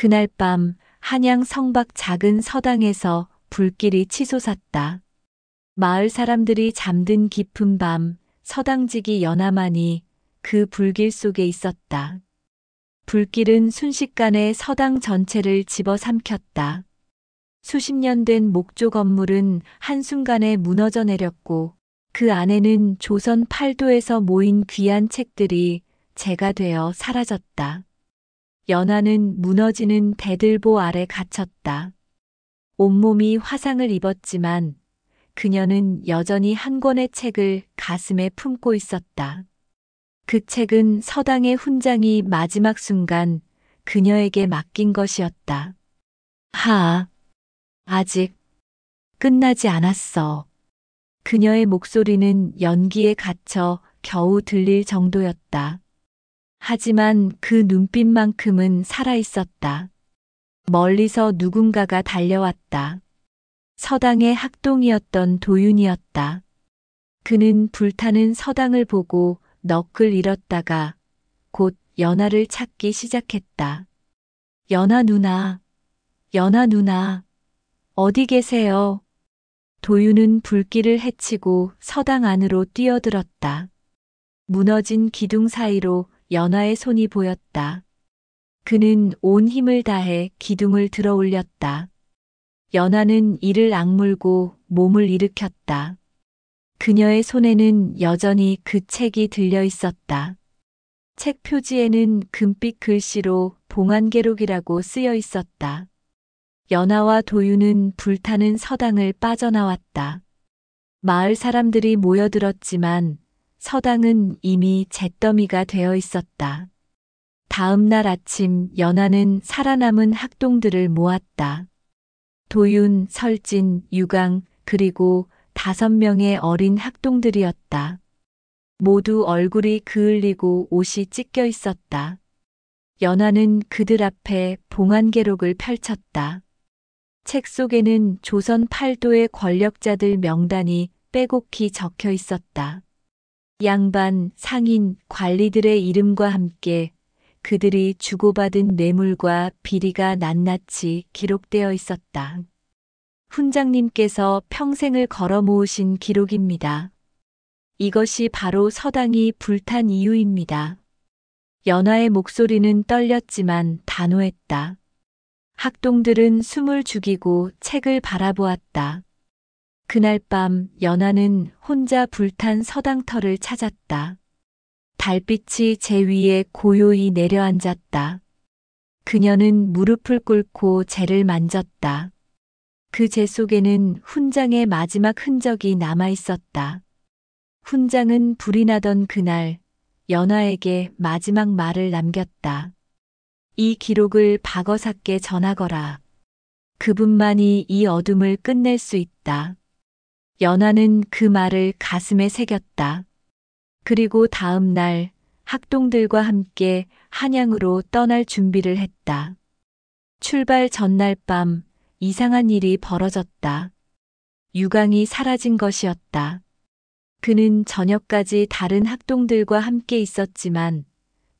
그날 밤 한양 성박 작은 서당에서 불길이 치솟았다. 마을 사람들이 잠든 깊은 밤 서당직이 연하만이 그 불길 속에 있었다. 불길은 순식간에 서당 전체를 집어삼켰다. 수십 년 된 목조 건물은 한순간에 무너져 내렸고 그 안에는 조선 팔도에서 모인 귀한 책들이 재가 되어 사라졌다. 연하는 무너지는 대들보 아래 갇혔다. 온몸이 화상을 입었지만 그녀는 여전히 한 권의 책을 가슴에 품고 있었다. 그 책은 서당의 훈장이 마지막 순간 그녀에게 맡긴 것이었다. 아직 끝나지 않았어. 그녀의 목소리는 연기에 갇혀 겨우 들릴 정도였다. 하지만 그 눈빛만큼은 살아있었다. 멀리서 누군가가 달려왔다. 서당의 학동이었던 도윤이었다. 그는 불타는 서당을 보고 넋을 잃었다가 곧 연하를 찾기 시작했다. 연하 누나, 연하 누나, 어디 계세요? 도윤은 불길을 헤치고 서당 안으로 뛰어들었다. 무너진 기둥 사이로 연하의 손이 보였다. 그는 온 힘을 다해 기둥을 들어 올렸다. 연하는 이를 악물고 몸을 일으켰다. 그녀의 손에는 여전히 그 책이 들려 있었다. 책 표지에는 금빛 글씨로 봉안계록이라고 쓰여 있었다. 연하와 도윤은 불타는 서당을 빠져나왔다. 마을 사람들이 모여들었지만 서당은 이미 잿더미가 되어 있었다. 다음 날 아침 연하는 살아남은 학동들을 모았다. 도윤, 설진, 유강, 그리고 5명의 어린 학동들이었다. 모두 얼굴이 그을리고 옷이 찢겨 있었다. 연하는 그들 앞에 봉안계록을 펼쳤다. 책 속에는 조선 팔도의 권력자들 명단이 빼곡히 적혀 있었다. 양반, 상인, 관리들의 이름과 함께 그들이 주고받은 뇌물과 비리가 낱낱이 기록되어 있었다. 훈장님께서 평생을 걸어 모으신 기록입니다. 이것이 바로 서당이 불탄 이유입니다. 연하의 목소리는 떨렸지만 단호했다. 학동들은 숨을 죽이고 책을 바라보았다. 그날 밤 연하는 혼자 불탄 서당터를 찾았다. 달빛이 제 위에 고요히 내려앉았다. 그녀는 무릎을 꿇고 재를 만졌다. 그 재 속에는 훈장의 마지막 흔적이 남아 있었다. 훈장은 불이 나던 그날 연하에게 마지막 말을 남겼다. 이 기록을 박어사께 전하거라. 그분만이 이 어둠을 끝낼 수 있다. 연하는 그 말을 가슴에 새겼다. 그리고 다음 날 학동들과 함께 한양으로 떠날 준비를 했다. 출발 전날 밤 이상한 일이 벌어졌다. 유강이 사라진 것이었다. 그는 저녁까지 다른 학동들과 함께 있었지만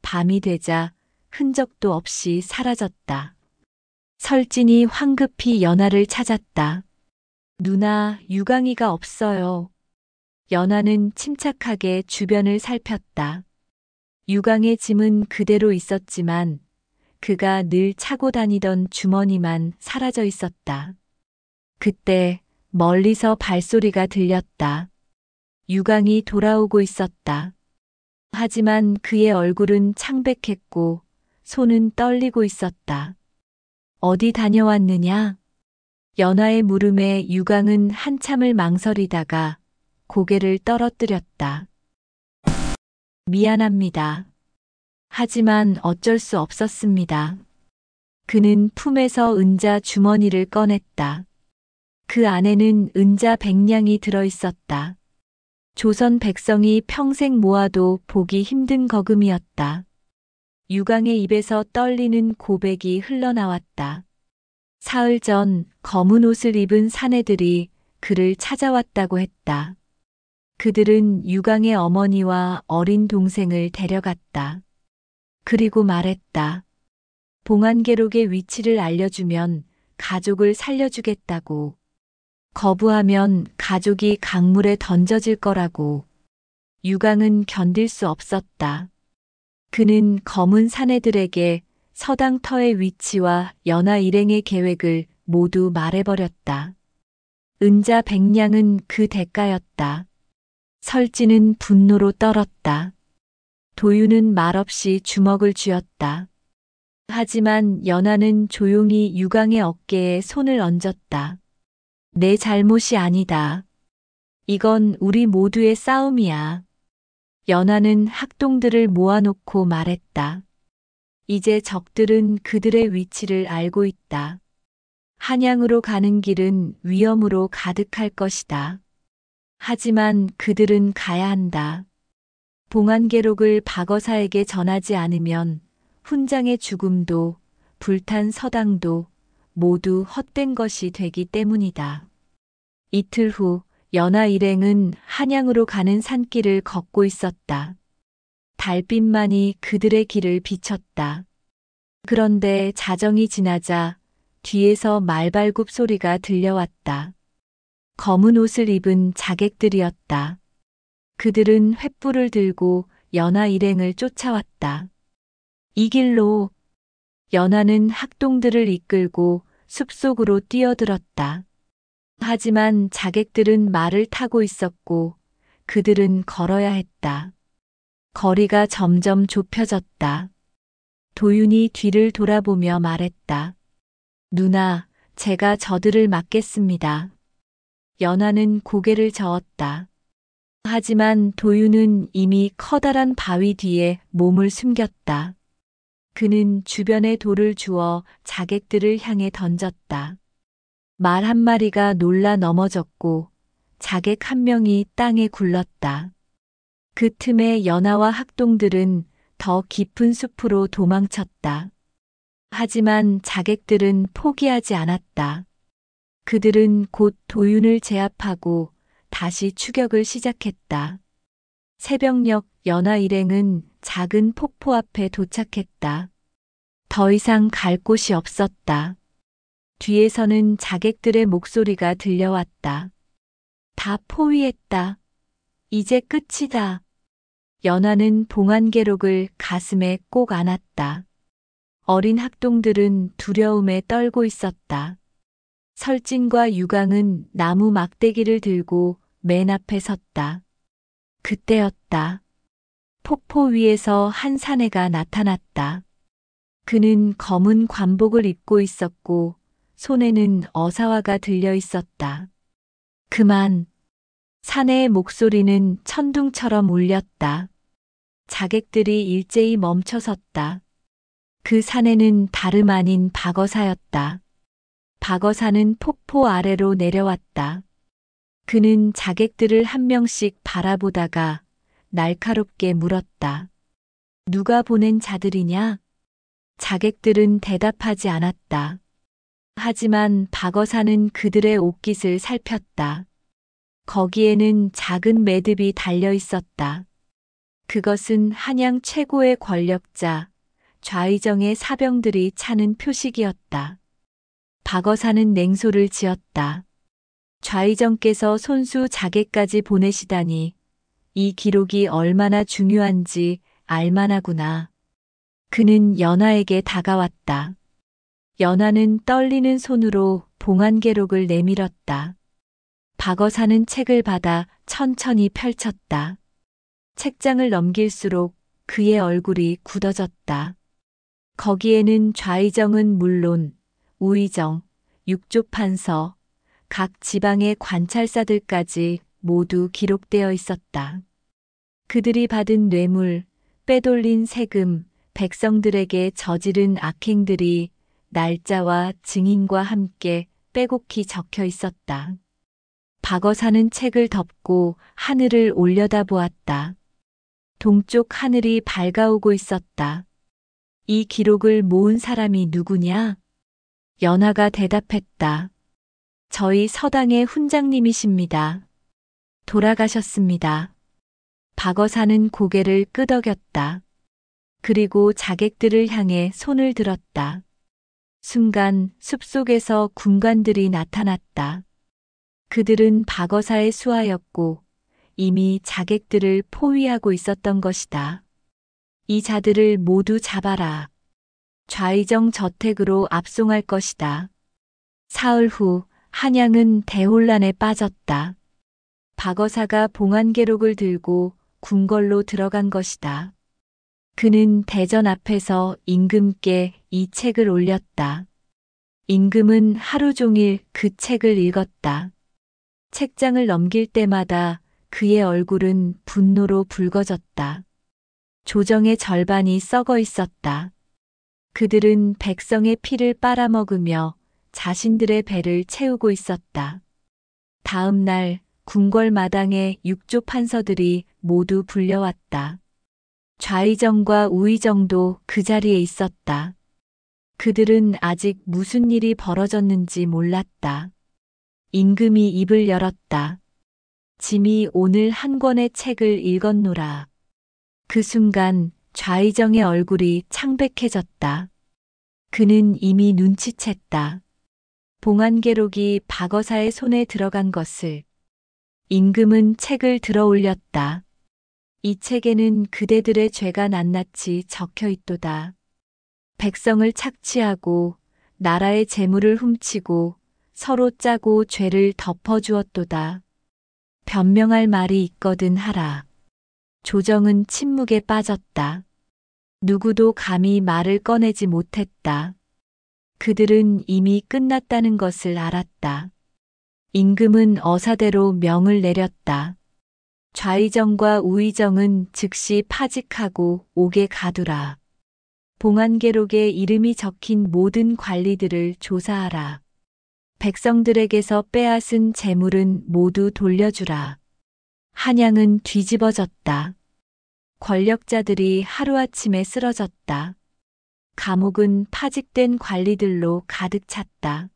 밤이 되자 흔적도 없이 사라졌다. 설진이 황급히 연하를 찾았다. 누나, 유강이가 없어요. 연하는 침착하게 주변을 살폈다. 유강의 짐은 그대로 있었지만 그가 늘 차고 다니던 주머니만 사라져 있었다. 그때 멀리서 발소리가 들렸다. 유강이 돌아오고 있었다. 하지만 그의 얼굴은 창백했고 손은 떨리고 있었다. 어디 다녀왔느냐? 연하의 물음에 유강은 한참을 망설이다가 고개를 떨어뜨렸다. 미안합니다. 하지만 어쩔 수 없었습니다. 그는 품에서 은자 주머니를 꺼냈다. 그 안에는 은자 100냥이 들어 있었다. 조선 백성이 평생 모아도 보기 힘든 거금이었다. 유강의 입에서 떨리는 고백이 흘러나왔다. 사흘 전 검은 옷을 입은 사내들이 그를 찾아왔다고 했다. 그들은 유강의 어머니와 어린 동생을 데려갔다. 그리고 말했다. 봉안계록의 위치를 알려주면 가족을 살려주겠다고. 거부하면 가족이 강물에 던져질 거라고. 유강은 견딜 수 없었다. 그는 검은 사내들에게 서당터의 위치와 연하 일행의 계획을 모두 말해버렸다. 은자 백냥은 그 대가였다. 설진은 분노로 떨었다. 도윤은 말없이 주먹을 쥐었다. 하지만 연하는 조용히 유강의 어깨에 손을 얹었다. 내 잘못이 아니다. 이건 우리 모두의 싸움이야. 연하는 학동들을 모아놓고 말했다. 이제 적들은 그들의 위치를 알고 있다. 한양으로 가는 길은 위험으로 가득할 것이다. 하지만 그들은 가야 한다. 봉안계록을 박어사에게 전하지 않으면 훈장의 죽음도 불탄 서당도 모두 헛된 것이 되기 때문이다. 이틀 후 연하 일행은 한양으로 가는 산길을 걷고 있었다. 달빛만이 그들의 길을 비췄다. 그런데 자정이 지나자 뒤에서 말발굽 소리가 들려왔다. 검은 옷을 입은 자객들이었다. 그들은 횃불을 들고 연하 일행을 쫓아왔다. 이 길로. 연하는 학동들을 이끌고 숲속으로 뛰어들었다. 하지만 자객들은 말을 타고 있었고 그들은 걸어야 했다. 거리가 점점 좁혀졌다. 도윤이 뒤를 돌아보며 말했다. 누나, 제가 저들을 막겠습니다. 연하는 고개를 저었다. 하지만 도윤은 이미 커다란 바위 뒤에 몸을 숨겼다. 그는 주변에 돌을 주워 자객들을 향해 던졌다. 말 한 마리가 놀라 넘어졌고 자객 한 명이 땅에 굴렀다. 그 틈에 연하와 학동들은 더 깊은 숲으로 도망쳤다. 하지만 자객들은 포기하지 않았다. 그들은 곧 도윤을 제압하고 다시 추격을 시작했다. 새벽녘 연하 일행은 작은 폭포 앞에 도착했다. 더 이상 갈 곳이 없었다. 뒤에서는 자객들의 목소리가 들려왔다. 다 포위했다. 이제 끝이다. 연하는 봉안계록을 가슴에 꼭 안았다. 어린 학동들은 두려움에 떨고 있었다. 설진과 유강은 나무 막대기를 들고 맨 앞에 섰다. 그때였다. 폭포 위에서 한 사내가 나타났다. 그는 검은 관복을 입고 있었고 손에는 어사화가 들려 있었다. 그만. 사내의 목소리는 천둥처럼 울렸다. 자객들이 일제히 멈춰섰다. 그 사내는 다름 아닌 박어사였다. 박어사는 폭포 아래로 내려왔다. 그는 자객들을 한 명씩 바라보다가 날카롭게 물었다. 누가 보낸 자들이냐? 자객들은 대답하지 않았다. 하지만 박어사는 그들의 옷깃을 살폈다. 거기에는 작은 매듭이 달려 있었다. 그것은 한양 최고의 권력자, 좌의정의 사병들이 차는 표식이었다. 박어사는 냉소를 지었다. 좌의정께서 손수 자객까지 보내시다니 이 기록이 얼마나 중요한지 알만하구나. 그는 연하에게 다가왔다. 연하는 떨리는 손으로 봉안계록을 내밀었다. 박어사는 책을 받아 천천히 펼쳤다. 책장을 넘길수록 그의 얼굴이 굳어졌다. 거기에는 좌의정은 물론 우의정, 육조판서, 각 지방의 관찰사들까지 모두 기록되어 있었다. 그들이 받은 뇌물, 빼돌린 세금, 백성들에게 저지른 악행들이 날짜와 증인과 함께 빼곡히 적혀 있었다. 박어사는 책을 덮고 하늘을 올려다보았다. 동쪽 하늘이 밝아오고 있었다. 이 기록을 모은 사람이 누구냐? 연하가 대답했다. 저희 서당의 훈장님이십니다. 돌아가셨습니다. 박어사는 고개를 끄덕였다. 그리고 자객들을 향해 손을 들었다. 순간 숲속에서 군관들이 나타났다. 그들은 박어사의 수하였고 이미 자객들을 포위하고 있었던 것이다. 이 자들을 모두 잡아라. 좌의정 저택으로 압송할 것이다. 사흘 후 한양은 대혼란에 빠졌다. 박어사가 봉안계록을 들고 궁궐로 들어간 것이다. 그는 대전 앞에서 임금께 이 책을 올렸다. 임금은 하루 종일 그 책을 읽었다. 책장을 넘길 때마다 그의 얼굴은 분노로 붉어졌다. 조정의 절반이 썩어 있었다. 그들은 백성의 피를 빨아먹으며 자신들의 배를 채우고 있었다. 다음 날 궁궐 마당에 육조 판서들이 모두 불려왔다. 좌의정과 우의정도 그 자리에 있었다. 그들은 아직 무슨 일이 벌어졌는지 몰랐다. 임금이 입을 열었다. 짐이 오늘 한 권의 책을 읽었노라. 그 순간 좌의정의 얼굴이 창백해졌다. 그는 이미 눈치챘다. 봉안계록이 박어사의 손에 들어간 것을. 임금은 책을 들어 올렸다. 이 책에는 그대들의 죄가 낱낱이 적혀 있도다. 백성을 착취하고 나라의 재물을 훔치고 서로 짜고 죄를 덮어주었도다. 변명할 말이 있거든 하라. 조정은 침묵에 빠졌다. 누구도 감히 말을 꺼내지 못했다. 그들은 이미 끝났다는 것을 알았다. 임금은 어사대로 명을 내렸다. 좌의정과 우의정은 즉시 파직하고 옥에 가두라. 봉안계록에 이름이 적힌 모든 관리들을 조사하라. 백성들에게서 빼앗은 재물은 모두 돌려주라. 한양은 뒤집어졌다. 권력자들이 하루아침에 쓰러졌다. 감옥은 파직된 관리들로 가득 찼다.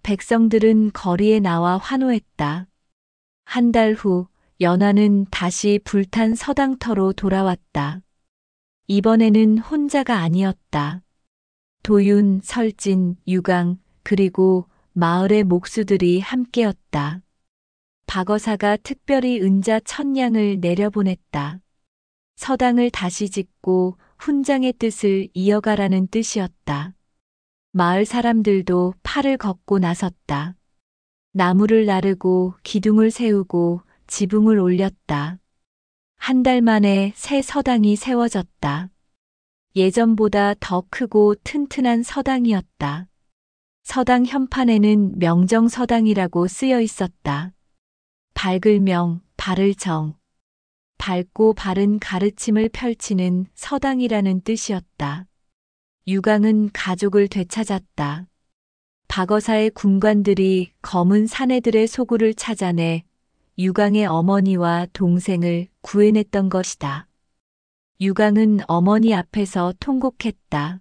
백성들은 거리에 나와 환호했다. 한 달 후 연하는 다시 불탄 서당터로 돌아왔다. 이번에는 혼자가 아니었다. 도윤, 설진, 유강, 그리고 마을의 목수들이 함께였다. 박어사가 특별히 은자 1000냥을 내려보냈다. 서당을 다시 짓고 훈장의 뜻을 이어가라는 뜻이었다. 마을 사람들도 팔을 걷고 나섰다. 나무를 나르고 기둥을 세우고 지붕을 올렸다. 한 달 만에 새 서당이 세워졌다. 예전보다 더 크고 튼튼한 서당이었다. 서당 현판에는 명정서당이라고 쓰여 있었다. 밝을 명, 바를 정. 밝고 바른 가르침을 펼치는 서당이라는 뜻이었다. 유강은 가족을 되찾았다. 박어사의 군관들이 검은 사내들의 소굴을 찾아내 유강의 어머니와 동생을 구해냈던 것이다. 유강은 어머니 앞에서 통곡했다.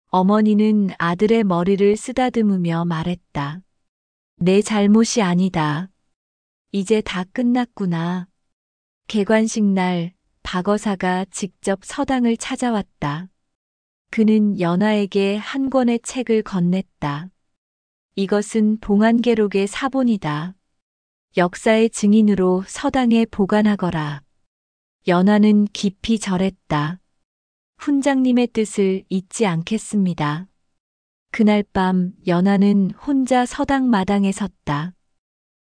어머니는 아들의 머리를 쓰다듬으며 말했다. 내 잘못이 아니다. 이제 다 끝났구나. 개관식 날 박어사가 직접 서당을 찾아왔다. 그는 연하에게 한 권의 책을 건넸다. 이것은 봉안계록의 사본이다. 역사의 증인으로 서당에 보관하거라. 연하는 깊이 절했다. 훈장님의 뜻을 잊지 않겠습니다. 그날 밤 연하는 혼자 서당 마당에 섰다.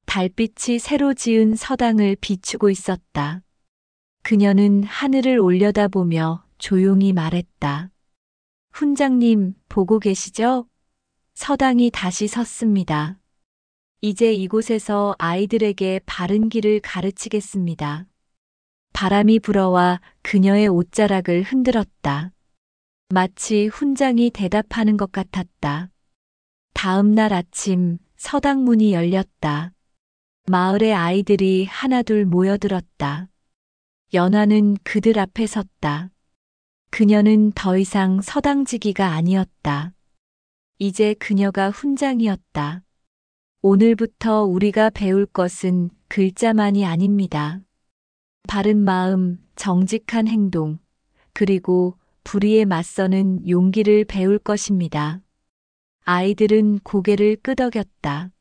달빛이 새로 지은 서당을 비추고 있었다. 그녀는 하늘을 올려다보며 조용히 말했다. 훈장님, 보고 계시죠? 서당이 다시 섰습니다. 이제 이곳에서 아이들에게 바른 길을 가르치겠습니다. 바람이 불어와 그녀의 옷자락을 흔들었다. 마치 훈장이 대답하는 것 같았다. 다음 날 아침 서당 문이 열렸다. 마을의 아이들이 하나둘 모여들었다. 연하는 그들 앞에 섰다. 그녀는 더 이상 서당지기가 아니었다. 이제 그녀가 훈장이었다. 오늘부터 우리가 배울 것은 글자만이 아닙니다. 바른 마음, 정직한 행동, 그리고 불의에 맞서는 용기를 배울 것입니다. 아이들은 고개를 끄덕였다.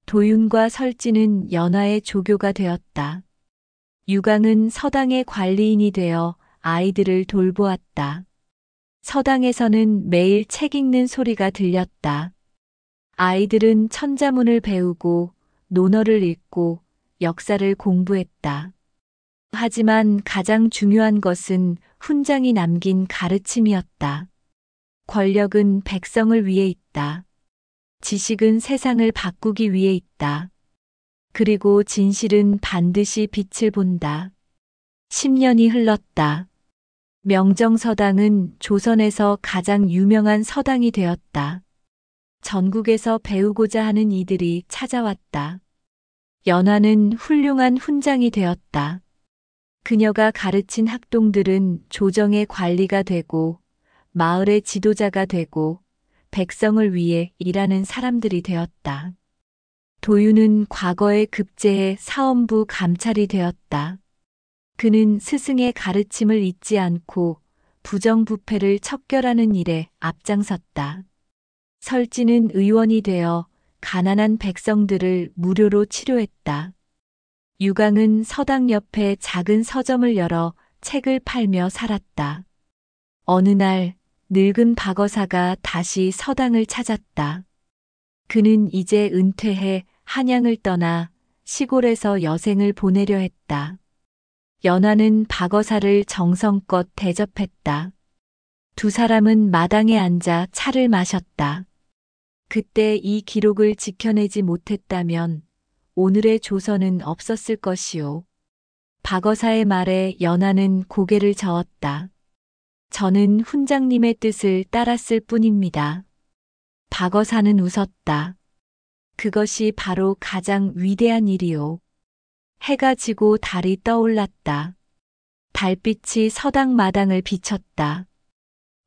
도윤과 설진은 연화의 조교가 되었다. 유강은 서당의 관리인이 되어 아이들을 돌보았다. 서당에서는 매일 책 읽는 소리가 들렸다. 아이들은 천자문을 배우고 논어를 읽고 역사를 공부했다. 하지만 가장 중요한 것은 훈장이 남긴 가르침이었다. 권력은 백성을 위해 있다. 지식은 세상을 바꾸기 위해 있다. 그리고 진실은 반드시 빛을 본다. 10년이 흘렀다. 명정서당은 조선에서 가장 유명한 서당이 되었다. 전국에서 배우고자 하는 이들이 찾아왔다. 연화는 훌륭한 훈장이 되었다. 그녀가 가르친 학동들은 조정의 관리가 되고 마을의 지도자가 되고 백성을 위해 일하는 사람들이 되었다. 도윤은 과거의 급제의 사원부 감찰이 되었다. 그는 스승의 가르침을 잊지 않고 부정부패를 척결하는 일에 앞장섰다. 설진은 의원이 되어 가난한 백성들을 무료로 치료했다. 유강은 서당 옆에 작은 서점을 열어 책을 팔며 살았다. 어느 날 늙은 박어사가 다시 서당을 찾았다. 그는 이제 은퇴해 한양을 떠나 시골에서 여생을 보내려 했다. 연화는 박어사를 정성껏 대접했다. 두 사람은 마당에 앉아 차를 마셨다. 그때 이 기록을 지켜내지 못했다면 오늘의 조선은 없었을 것이요. 박어사의 말에 연화는 고개를 저었다. 저는 훈장님의 뜻을 따랐을 뿐입니다. 박어사는 웃었다. 그것이 바로 가장 위대한 일이요. 해가 지고 달이 떠올랐다. 달빛이 서당 마당을 비쳤다.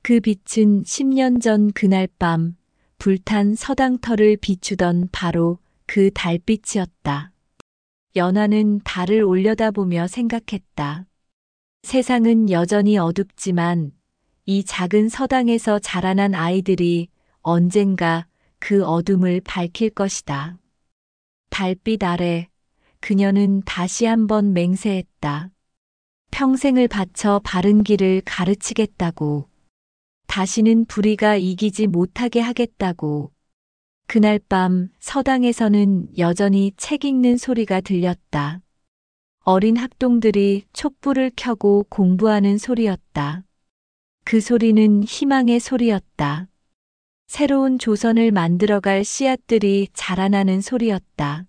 그 빛은 10년 전 그날 밤 불탄 서당터를 비추던 바로 그 달빛이었다. 연화는 달을 올려다보며 생각했다. 세상은 여전히 어둡지만 이 작은 서당에서 자라난 아이들이 언젠가 그 어둠을 밝힐 것이다. 달빛 아래 그녀는 다시 한번 맹세했다. 평생을 바쳐 바른 길을 가르치겠다고. 다시는 불의가 이기지 못하게 하겠다고. 그날 밤 서당에서는 여전히 책 읽는 소리가 들렸다. 어린 학동들이 촛불을 켜고 공부하는 소리였다. 그 소리는 희망의 소리였다. 새로운 조선을 만들어갈 씨앗들이 자라나는 소리였다.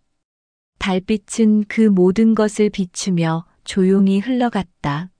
달빛은 그 모든 것을 비추며 조용히 흘러갔다.